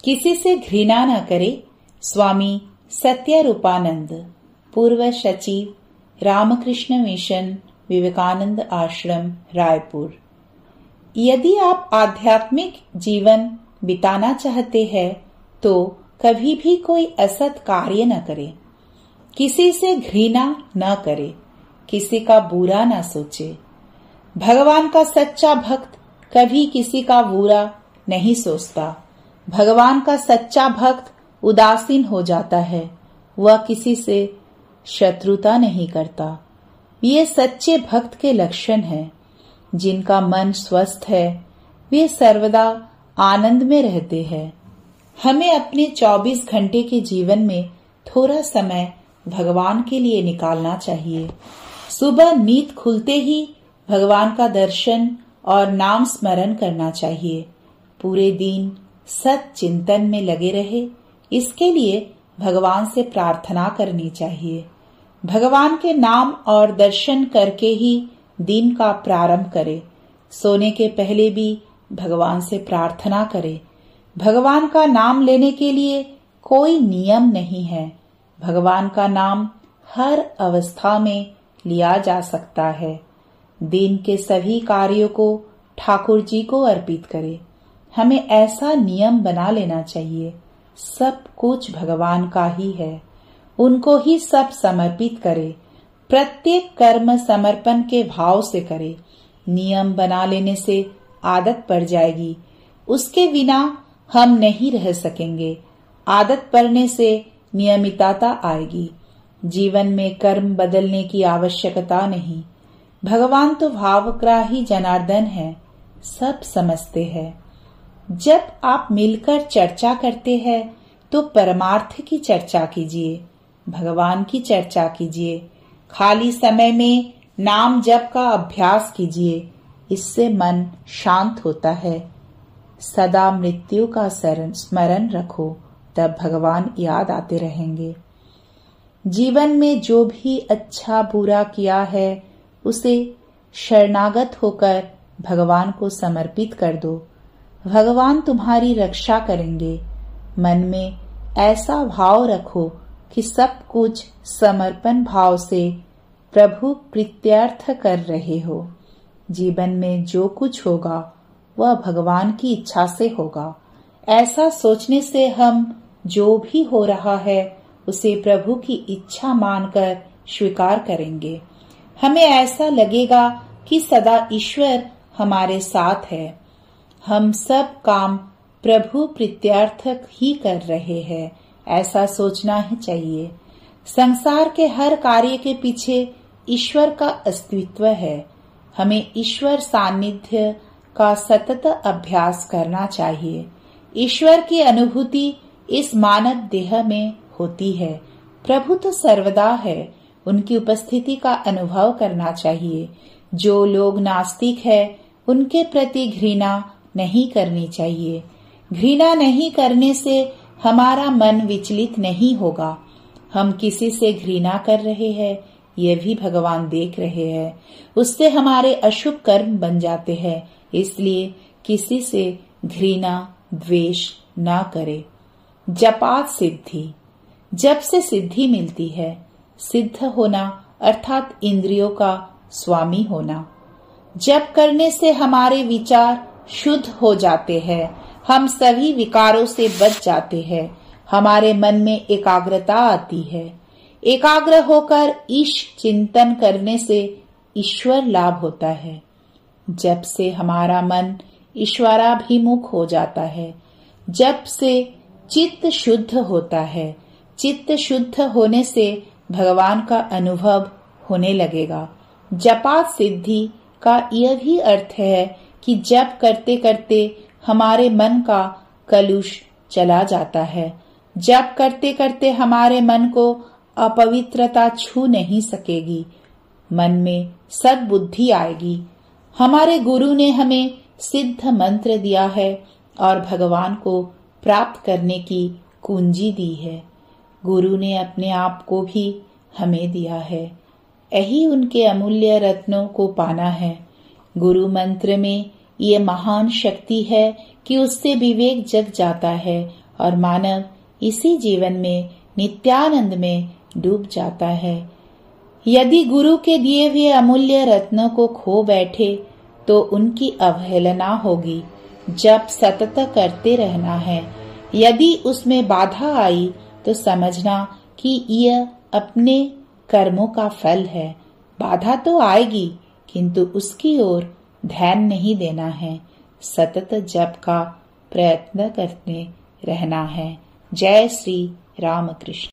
किसी से घृणा न करे। स्वामी सत्यरूपानंद, पूर्व सचिव, रामकृष्ण मिशन, विवेकानंद आश्रम, रायपुर। यदि आप आध्यात्मिक जीवन बिताना चाहते हैं तो कभी भी कोई असत कार्य न करे, किसी से घृणा न करे, किसी का बुरा न सोचे। भगवान का सच्चा भक्त कभी किसी का बुरा नहीं सोचता। भगवान का सच्चा भक्त उदासीन हो जाता है, वह किसी से शत्रुता नहीं करता। ये सच्चे भक्त के लक्षण हैं। जिनका मन स्वस्थ है वे सर्वदा आनंद में रहते हैं। हमें अपने 24 घंटे के जीवन में थोड़ा समय भगवान के लिए निकालना चाहिए। सुबह नींद खुलते ही भगवान का दर्शन और नाम स्मरण करना चाहिए। पूरे दिन सत चिंतन में लगे रहे, इसके लिए भगवान से प्रार्थना करनी चाहिए। भगवान के नाम और दर्शन करके ही दिन का प्रारंभ करें। सोने के पहले भी भगवान से प्रार्थना करें। भगवान का नाम लेने के लिए कोई नियम नहीं है। भगवान का नाम हर अवस्था में लिया जा सकता है। दिन के सभी कार्यों को ठाकुर जी को अर्पित करें। हमें ऐसा नियम बना लेना चाहिए, सब कुछ भगवान का ही है, उनको ही सब समर्पित करें। प्रत्येक कर्म समर्पण के भाव से करें। नियम बना लेने से आदत पड़ जाएगी, उसके बिना हम नहीं रह सकेंगे। आदत पड़ने से नियमितता आएगी। जीवन में कर्म बदलने की आवश्यकता नहीं। भगवान तो भावग्राही जनार्दन है, सब समझते हैं। जब आप मिलकर चर्चा करते हैं तो परमार्थ की चर्चा कीजिए, भगवान की चर्चा कीजिए। खाली समय में नाम जप का अभ्यास कीजिए, इससे मन शांत होता है। सदा मृत्यु का स्मरण रखो, तब भगवान याद आते रहेंगे। जीवन में जो भी अच्छा बुरा किया है उसे शरणागत होकर भगवान को समर्पित कर दो। भगवान तुम्हारी रक्षा करेंगे। मन में ऐसा भाव रखो कि सब कुछ समर्पण भाव से प्रभु प्रीत्यर्थ कर रहे हो। जीवन में जो कुछ होगा वह भगवान की इच्छा से होगा। ऐसा सोचने से हम जो भी हो रहा है उसे प्रभु की इच्छा मानकर स्वीकार करेंगे। हमें ऐसा लगेगा कि सदा ईश्वर हमारे साथ है। हम सब काम प्रभु प्रीत्यर्थक ही कर रहे हैं, ऐसा सोचना ही चाहिए। संसार के हर कार्य के पीछे ईश्वर का अस्तित्व है। हमें ईश्वर सानिध्य का सतत अभ्यास करना चाहिए। ईश्वर की अनुभूति इस मानव देह में होती है। प्रभु तो सर्वदा है, उनकी उपस्थिति का अनुभव करना चाहिए। जो लोग नास्तिक है उनके प्रति घृणा नहीं करनी चाहिए। घृणा नहीं करने से हमारा मन विचलित नहीं होगा। हम किसी से घृणा कर रहे हैं यह भी भगवान देख रहे हैं, उससे हमारे अशुभ कर्म बन जाते हैं। इसलिए किसी से घृणा द्वेष न करे। जपात सिद्धि, जप से सिद्धि मिलती है। सिद्ध होना अर्थात इंद्रियों का स्वामी होना। जप करने से हमारे विचार शुद्ध हो जाते हैं, हम सभी विकारों से बच जाते हैं। हमारे मन में एकाग्रता आती है। एकाग्र होकर ईश चिंतन करने से ईश्वर लाभ होता है। जप से हमारा मन ईश्वराभिमुख हो जाता है। जप से चित्त शुद्ध होता है। चित्त शुद्ध होने से भगवान का अनुभव होने लगेगा। जपात सिद्धि का यह भी अर्थ है कि जप करते करते हमारे मन का कलुष चला जाता है। जप करते करते हमारे मन को अपवित्रता छू नहीं सकेगी। मन में सद्बुद्धि आएगी। हमारे गुरु ने हमें सिद्ध मंत्र दिया है और भगवान को प्राप्त करने की कुंजी दी है। गुरु ने अपने आप को भी हमें दिया है। यही उनके अमूल्य रत्नों को पाना है। गुरु मंत्र में ये महान शक्ति है कि उससे विवेक जग जाता है और मानव इसी जीवन में नित्यानंद में डूब जाता है। यदि गुरु के दिए हुए अमूल्य रत्नों को खो बैठे तो उनकी अवहेलना होगी। जब सतत करते रहना है। यदि उसमें बाधा आई तो समझना कि यह अपने कर्मों का फल है। बाधा तो आएगी किंतु उसकी ओर ध्यान नहीं देना है। सतत जप का प्रयत्न करते रहना है। जय श्री राम कृष्ण।